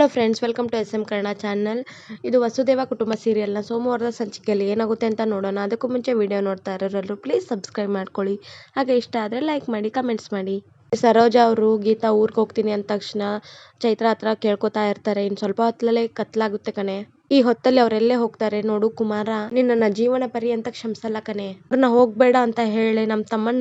Hello friends, welcome to S M Kannada channel. ಇದು ವಸುದೇವ ಕುಟುಂಬ ಸೀರಿಯಲ್ನ ಸೋಮವಾರದ ಸಂಚಿಕೆಯಲ್ಲಿ ಏನಾಗುತ್ತೆ ಅಂತ ನೋಡೋಣ. ಅದಕ್ಕೂ ಮುಂಚೆ ವಿಡಿಯೋ ನೋಡ್ತಾ ಇರೋರೆಲ್ಲರೂ ಪ್ಲೀಸ್ ಸಬ್ಸ್ಕ್ರೈಬ್ ಮಾಡ್ಕೊಳ್ಳಿ. ಹಾಗೆ ಇಷ್ಟ ಆದರೆ ಲೈಕ್ ಮಾಡಿ, ಕಮೆಂಟ್ಸ್ ಮಾಡಿ. ಸರೋಜಾ ಅವರು ಗೀತಾ ಊರಿಗೆ ಹೋಗ್ತೀನಿ ಅಂದ ತಕ್ಷಣ ಚೈತ್ರ ಹತ್ರ ಕೇಳ್ಕೊತಾ ಇರ್ತಾರೆ, ಇನ್ನು ಸ್ವಲ್ಪ ಹೊತ್ತಲ್ಲೇ ಕತ್ಲಾಗುತ್ತೆ ಕಣೆ. ಈ ಹೊತ್ತಲ್ಲಿ ಅವರೆಲ್ಲೇ ಹೋಗ್ತಾರೆ ನೋಡು ಕುಮಾರ, ನಿನ್ನ ಜೀವನ ಪರ್ಯಂತ ಕ್ಷಮಿಸಲ್ಲ ಕಣೆ. ಅವ್ರನ್ನ ಹೋಗ್ಬೇಡ ಅಂತ ಹೇಳಿ ನಮ್ಮ ತಮ್ಮನ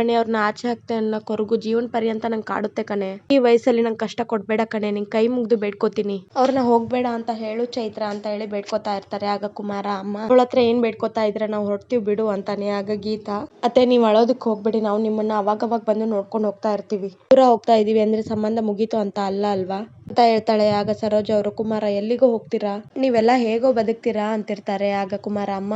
ಮನೆಯವ್ರನ್ನ ಆಚೆ ಹಾಕ್ತೆ ಅನ್ನೋ ಕೊರಗು ಜೀವನ ಪರ್ಯಂತ ನಂಗೆ ಕಾಡುತ್ತೆ ಕಣೆ. ಈ ವಯಸ್ಸಲ್ಲಿ ನಂಗೆ ಕಷ್ಟ ಕೊಡ್ಬೇಡ ಕಣೆ, ನಿನ್ ಕೈ ಮುಗ್ದು ಬೇಡ್ಕೋತೀನಿ, ಅವ್ರನ್ನ ಹೋಗ್ಬೇಡ ಅಂತ ಹೇಳು ಚೈತ್ರ ಅಂತ ಹೇಳಿ ಬೇಡ್ಕೋತಾ ಇರ್ತಾರೆ. ಆಗ ಕುಮಾರ, ಅಮ್ಮ ಅವಳ ಹತ್ರ ಏನ್ ಬೇಡ್ಕೋತಾ ಇದ್ರೆ, ನಾವು ಹೊರಡ್ತೀವಿ ಬಿಡು ಅಂತಾನೆ. ಆಗ ಗೀತಾ, ಅತ್ತೆ ನೀವ್ ಅಳೋದಕ್ ಹೋಗ್ಬೇಡಿ, ನಾವು ನಿಮ್ಮನ್ನ ಅವಾಗ ಬಂದು ನೋಡ್ಕೊಂಡು ಹೋಗ್ತಾ ಇರ್ತೀವಿ, ದೂರ ಹೋಗ್ತಾ ಇದೀವಿ ಅಂದ್ರೆ ಸಂಬಂಧ ಮುಗೀತು ಅಂತ ಅಲ್ಲ ಅಲ್ವಾ ಅಂತ ಹೇಳ್ತಾಳೆ. ಆಗ ಸರೋಜಾ ಅವರು, ಕುಮಾರ ಎಲ್ಲಿಗೋ ಹೋಗ್ತೀರಾ, ನೀವೆಲ್ಲ ಹೇಗೋ ಬದುಕ್ತೀರಾ ಅಂತಿರ್ತಾರೆ. ಆಗ ಕುಮಾರ, ಅಮ್ಮ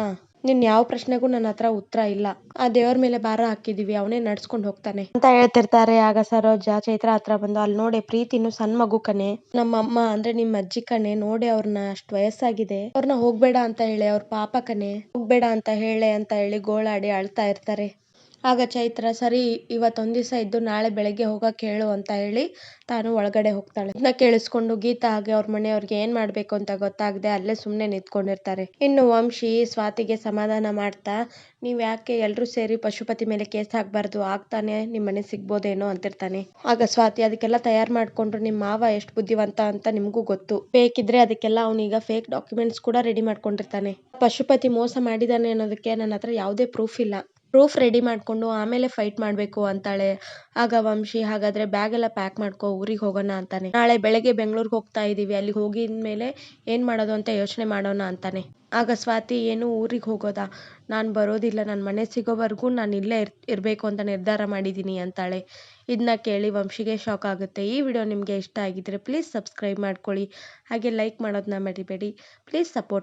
ನಿನ್ ಯಾವ ಪ್ರಶ್ನೆಗೂ ನನ್ನ ಹತ್ರ ಉತ್ತರ ಇಲ್ಲ, ಆ ದೇವ್ರ ಮೇಲೆ ಭಾರ ಹಾಕಿದೀವಿ, ಅವನೇ ನಡ್ಸ್ಕೊಂಡ್ ಹೋಗ್ತಾನೆ ಅಂತ ಹೇಳ್ತಿರ್ತಾರೆ. ಆಗ ಸರೋಜಾ ಚೈತ್ರ ಹತ್ರ ಬಂದು, ಅಲ್ಲಿ ನೋಡಿ ಪ್ರೀತಿ ಇನ್ನು ಸಣ್ಣ ಮಗು ಕಣೆ, ನಮ್ಮಮ್ಮ ಅಂದ್ರೆ ನಿಮ್ಮ ಅಜ್ಜಿ ಕಣೆ, ನೋಡಿ ಅವ್ರನ್ನ ಅಷ್ಟ್ ವಯಸ್ಸಾಗಿದೆ, ಅವ್ರನ್ನ ಹೋಗ್ಬೇಡ ಅಂತ ಹೇಳಿ, ಅವ್ರ ಪಾಪ ಕಣೆ, ಹೋಗ್ಬೇಡ ಅಂತ ಹೇಳಿ ಗೋಳಾಡಿ ಅಳ್ತಾ ಇರ್ತಾರೆ. ಆಗ ಚೈತ್ರ, ಸರಿ ಇವತ್ತೊಂದ್ ದಿವಸ ಇದ್ದು ನಾಳೆ ಬೆಳಗ್ಗೆ ಹೋಗಕ್ ಹೇಳು ಅಂತ ಹೇಳಿ ತಾನು ಒಳಗಡೆ ಹೋಗ್ತಾಳೆ. ಇದನ್ನ ಕೇಳಿಸ್ಕೊಂಡು ಗೀತಾ ಹಾಗೆ ಅವ್ರ ಮನೆಯವ್ರಿಗೆ ಏನ್ ಮಾಡ್ಬೇಕು ಅಂತ ಗೊತ್ತಾಗದೆ ಅಲ್ಲೇ ಸುಮ್ನೆ ನಿಂತ್ಕೊಂಡಿರ್ತಾರೆ. ಇನ್ನು ವಂಶಿ ಸ್ವಾತಿಗೆ ಸಮಾಧಾನ ಮಾಡ್ತಾ, ನೀವ್ ಯಾಕೆ ಎಲ್ರು ಸೇರಿ ಪಶುಪತಿ ಮೇಲೆ ಕೇಸ್ ಹಾಕ್ಬಾರ್ದು, ಆಗ್ತಾನೆ ನಿಮ್ ಮನೆ ಸಿಗ್ಬೋದೇನೋ ಅಂತಿರ್ತಾನೆ. ಆಗ ಸ್ವಾತಿ, ಅದಕ್ಕೆಲ್ಲ ತಯಾರ್ ಮಾಡ್ಕೊಂಡ್ರು ನಿಮ್ ಮಾವ ಎಷ್ಟು ಬುದ್ಧಿವಂತ ಅಂತ ನಿಮ್ಗೂ ಗೊತ್ತು, ಬೇಕಿದ್ರೆ ಅದಕ್ಕೆಲ್ಲ ಅವನೀಗ ಫೇಕ್ ಡಾಕ್ಯುಮೆಂಟ್ಸ್ ಕೂಡ ರೆಡಿ ಮಾಡ್ಕೊಂಡಿರ್ತಾನೆ. ಪಶುಪತಿ ಮೋಸ ಮಾಡಿದಾನೆ ಅನ್ನೋದಕ್ಕೆ ನನ್ನ ಹತ್ರ ಯಾವುದೇ ಪ್ರೂಫ್ ಇಲ್ಲ, ಪ್ರೂಫ್ ರೆಡಿ ಮಾಡ್ಕೊಂಡು ಆಮೇಲೆ ಫೈಟ್ ಮಾಡ್ಬೇಕು ಅಂತಾಳೆ. ಆಗ ವಂಶಿ, ಹಾಗಾದ್ರೆ ಬ್ಯಾಗ್ ಎಲ್ಲ ಪ್ಯಾಕ್ ಮಾಡ್ಕೋ, ಊರಿಗೆ ಹೋಗೋಣ ಅಂತಾನೆ. ನಾಳೆ ಬೆಳಗ್ಗೆ ಬೆಂಗಳೂರಿಗೆ ಹೋಗ್ತಾ ಇದೀವಿ, ಅಲ್ಲಿಗೆ ಹೋಗಿದ್ಮೇಲೆ ಏನ್ ಮಾಡೋದು ಅಂತ ಯೋಚನೆ ಮಾಡೋಣ ಅಂತಾನೆ. ಆಗ ಸ್ವಾತಿ, ಏನು ಊರಿಗೆ ಹೋಗೋದಾ, ನಾನ್ ಬರೋದಿಲ್ಲ, ನನ್ ಮನೆ ಸಿಗೋವರೆಗೂ ನಾನು ಇಲ್ಲೇ ಇರ್ಬೇಕು ಅಂತ ನಿರ್ಧಾರ ಮಾಡಿದೀನಿ ಅಂತಾಳೆ. ಇದನ್ನ ಕೇಳಿ ವಂಶಿಗೆ ಶಾಕ್ ಆಗುತ್ತೆ. ಈ ವಿಡಿಯೋ ನಿಮ್ಗೆ ಇಷ್ಟ ಆಗಿದ್ರೆ ಪ್ಲೀಸ್ ಸಬ್ಸ್ಕ್ರೈಬ್ ಮಾಡ್ಕೊಳ್ಳಿ, ಹಾಗೆ ಲೈಕ್ ಮಾಡೋದನ್ನ ಮರಿಬೇಡಿ. Please support